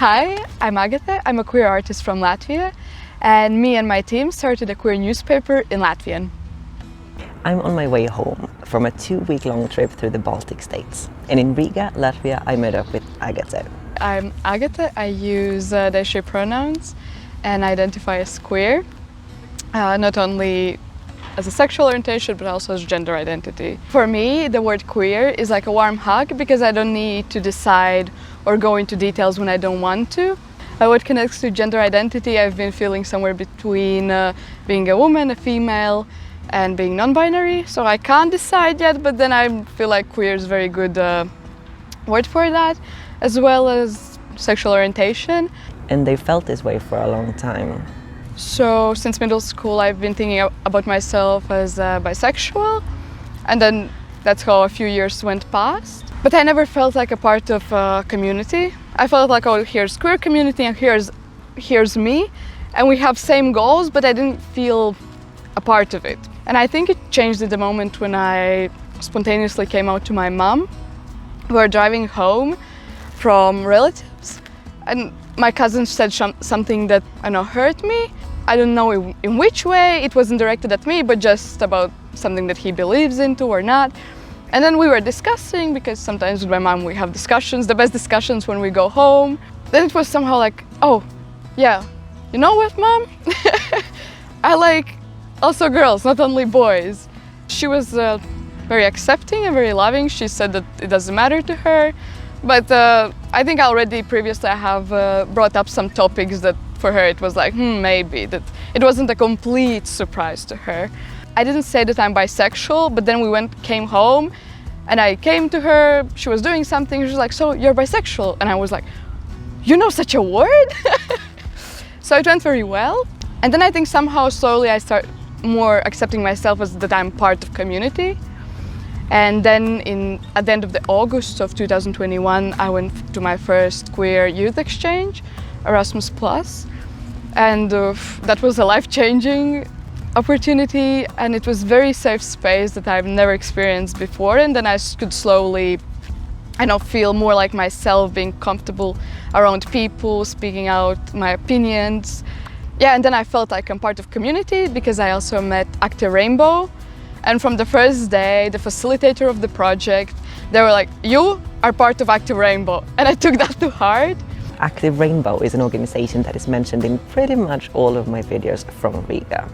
Hi, I'm Agate. I'm a queer artist from Latvia, and me and my team started a queer newspaper in Latvian. I'm on my way home from a 2-week-long trip through the Baltic states. And in Riga, Latvia, I met up with Agate. I'm Agate. I use they, she pronouns and identify as queer, not only as a sexual orientation but also as gender identity. For me, the word queer is like a warm hug because I don't need to decide or go into details when I don't want to. What connects to gender identity, I've been feeling somewhere between being a woman, a female, and being non-binary. So I can't decide yet, but then I feel like queer is a very good word for that, as well as sexual orientation. And they felt this way for a long time. So since middle school, I've been thinking about myself as bisexual, and then that's how a few years went past. But I never felt like a part of a community. I felt like, oh, here's queer community and here's me, and we have same goals, but I didn't feel a part of it. And I think it changed at the moment when I spontaneously came out to my mom. We were driving home from relatives, and my cousin said something that, I know, hurt me. I don't know in which way. It wasn't directed at me, but just about something that he believes into or not. And then we were discussing, because sometimes with my mom we have discussions, the best discussions when we go home. Then it was somehow like, oh, yeah, you know what, Mom? I like also girls, not only boys. She was very accepting and very loving. She said that it doesn't matter to her. But I think already previously I have brought up some topics that for her it was like, maybe, that it wasn't a complete surprise to her. I didn't say that I'm bisexual, but then we came home and I came to her, she was doing something, she was like, so you're bisexual? And I was like, you know such a word? So it went very well. And then I think somehow slowly I start more accepting myself as that I'm part of community. And then at the end of August of 2021, I went to my first queer youth exchange, Erasmus+. And that was a life-changing opportunity, and it was very safe space that I've never experienced before. And then I could slowly, feel more like myself, being comfortable around people, speaking out my opinions. Yeah, and then I felt like I'm part of community because I also met Active Rainbow. And from the first day, the facilitator of the project, they were like, you are part of Active Rainbow. And I took that to heart. Active Rainbow is an organization that is mentioned in pretty much all of my videos from Riga.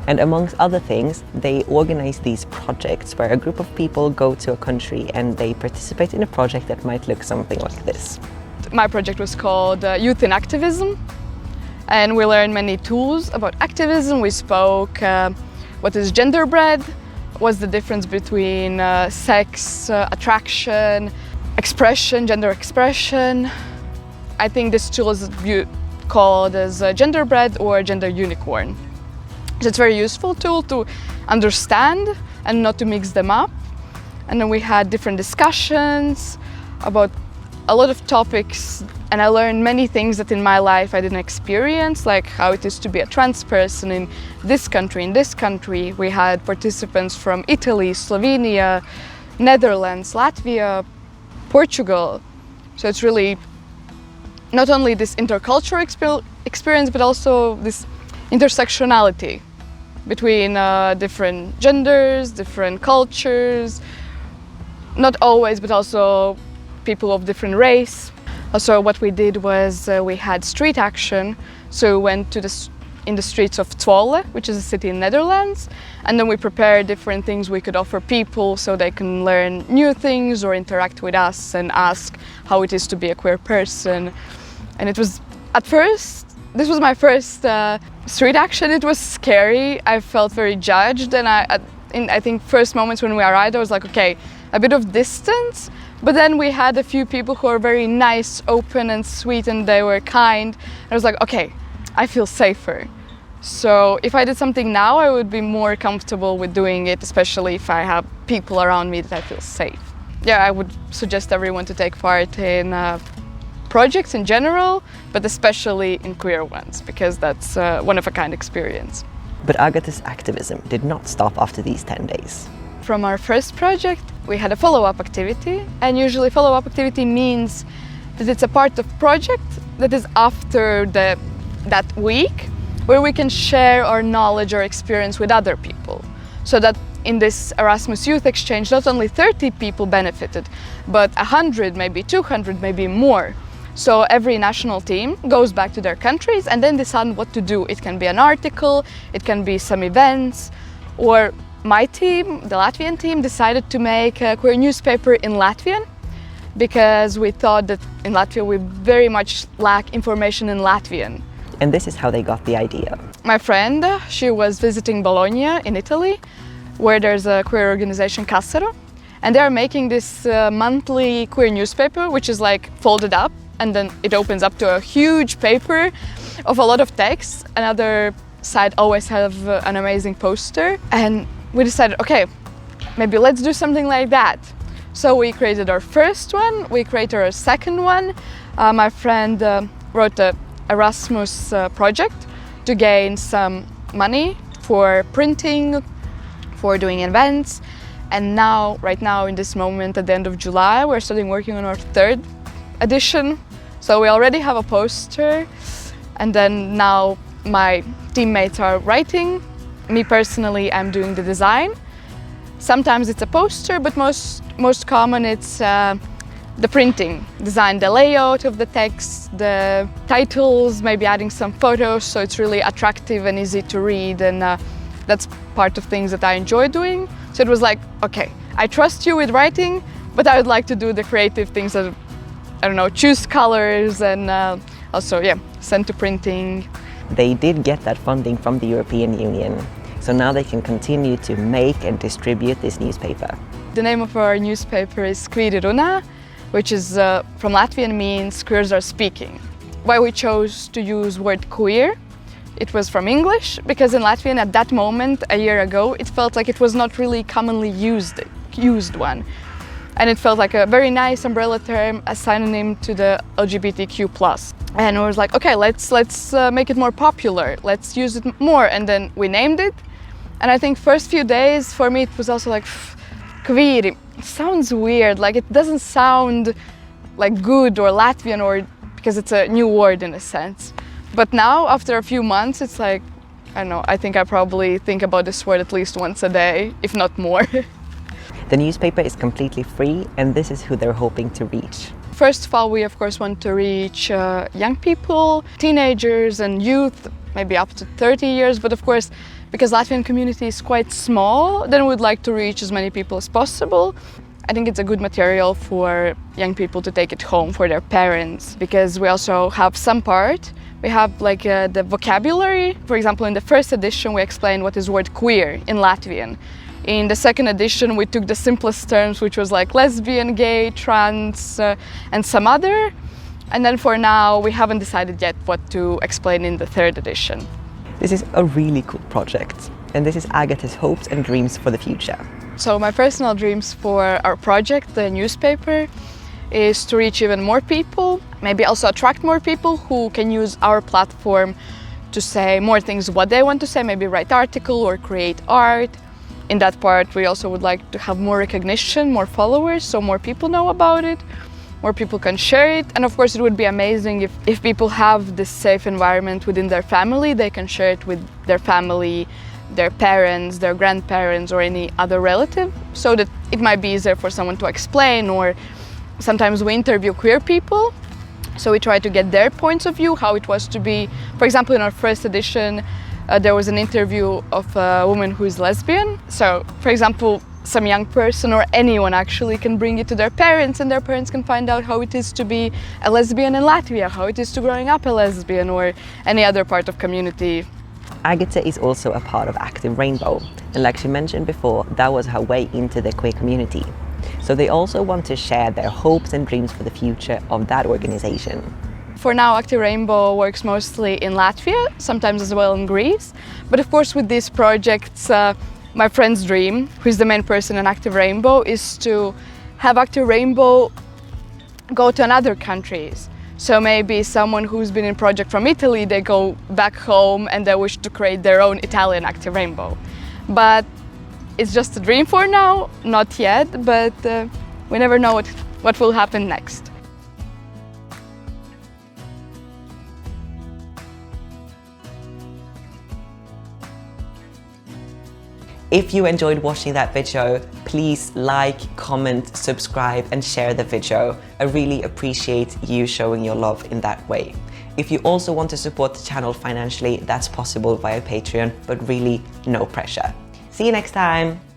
And amongst other things, they organize these projects where a group of people go to a country and they participate in a project that might look something like this. My project was called Youth in Activism, and we learned many tools about activism. We spoke what is genderbread, what's the difference between sex, attraction, expression, gender expression. I think this tool is called as genderbread or gender unicorn. It's a very useful tool to understand and not to mix them up. And then we had different discussions about a lot of topics, and I learned many things that in my life I didn't experience, like how it is to be a trans person in this country. In this country, we had participants from Italy, Slovenia, Netherlands, Latvia, Portugal. So it's really not only this intercultural experience, but also this intersectionality between different genders, different cultures, not always, but also people of different race. Also, what we did was we had street action. So we went in the streets of Zwolle, which is a city in Netherlands, and then we prepared different things we could offer people so they can learn new things or interact with us and ask how it is to be a queer person. And it was, at first, this was my first street action. It was scary. I felt very judged, and I think first moments when we arrived, I was like, okay, a bit of distance. But then we had a few people who were very nice, open and sweet, and they were kind. I was like, okay, I feel safer. So if I did something now, I would be more comfortable with doing it, especially if I have people around me that I feel safe. Yeah, I would suggest everyone to take part in projects in general, but especially in queer ones, because that's one-of-a-kind experience. But Agate's activism did not stop after these 10 days. From our first project, we had a follow-up activity, and usually follow-up activity means that it's a part of project that is after that week, where we can share our knowledge or experience with other people. So that in this Erasmus Youth Exchange, not only 30 people benefited, but 100, maybe 200, maybe more. So every national team goes back to their countries and then decide what to do. It can be an article, it can be some events, or my team, the Latvian team, decided to make a queer newspaper in Latvian, because we thought that in Latvia we very much lack information in Latvian. And this is how they got the idea. My friend, she was visiting Bologna in Italy, where there's a queer organization, Cassero, and they are making this monthly queer newspaper, which is like folded up, and then it opens up to a huge paper of a lot of text. Another side always have an amazing poster, and we decided, okay, maybe let's do something like that. So we created our first one, we created our second one. My friend wrote a Erasmus project to gain some money for printing, for doing events, and now, right now, in this moment, at the end of July, we're starting working on our third edition. So we already have a poster, and then now my teammates are writing. Me personally, I'm doing the design. Sometimes it's a poster, but most common it's the printing, design the layout of the text, the titles, maybe adding some photos, so it's really attractive and easy to read, and that's part of things that I enjoy doing. So it was like, okay, I trust you with writing, but I would like to do the creative things that, I don't know, choose colors and also, yeah, send to printing. They did get that funding from the European Union, so now they can continue to make and distribute this newspaper. The name of our newspaper is Queeri Runa, which is from Latvian means queers are speaking. Why we chose to use word queer? It was from English, because in Latvian at that moment, a year ago, it felt like it was not really commonly used one. And it felt like a very nice umbrella term, a synonym to the LGBTQ+. And we was like, okay, let's make it more popular, let's use it more. And then we named it. And I think first few days, for me, it was also like, Queeri. It sounds weird, like it doesn't sound like good or Latvian, or because it's a new word in a sense. But now, after a few months, it's like, I don't know, I think I probably think about this word at least once a day, if not more. The newspaper is completely free, and this is who they're hoping to reach. First of all, we of course want to reach young people, teenagers and youth, maybe up to 30 years, but of course, because Latvian community is quite small, then we'd like to reach as many people as possible. I think it's a good material for young people to take it home for their parents, because we also have some part. We have like the vocabulary. For example, in the first edition, we explained what is word queer in Latvian. In the second edition, we took the simplest terms, which was like lesbian, gay, trans, and some other. And then for now, we haven't decided yet what to explain in the third edition. This is a really cool project, and this is Agate's hopes and dreams for the future. So my personal dreams for our project, the newspaper, is to reach even more people, maybe also attract more people who can use our platform to say more things what they want to say, maybe write article or create art. In that part, we also would like to have more recognition, more followers, so more people know about it, more people can share it. And of course, it would be amazing if people have this safe environment within their family, they can share it with their family, their parents, their grandparents, or any other relative, so that it might be easier for someone to explain. Or sometimes we interview queer people, so we try to get their points of view, how it was to be. For example, in our first edition, there was an interview of a woman who is lesbian. So, for example, some young person or anyone actually can bring it to their parents, and their parents can find out how it is to be a lesbian in Latvia, how it is to growing up a lesbian, or any other part of community. Agate is also a part of Active Rainbow, and like she mentioned before, that was her way into the queer community. So they also want to share their hopes and dreams for the future of that organization. For now, Active Rainbow works mostly in Latvia, sometimes as well in Greece. But of course, with these projects, my friend's dream, who is the main person in Active Rainbow, is to have Active Rainbow go to another countries. So maybe someone who's been in project from Italy, they go back home and they wish to create their own Italian Active Rainbow. But it's just a dream for now, not yet, but we never know what will happen next. If you enjoyed watching that video, please like, comment, subscribe and share the video. I really appreciate you showing your love in that way. If you also want to support the channel financially, that's possible via Patreon, but really no pressure. See you next time!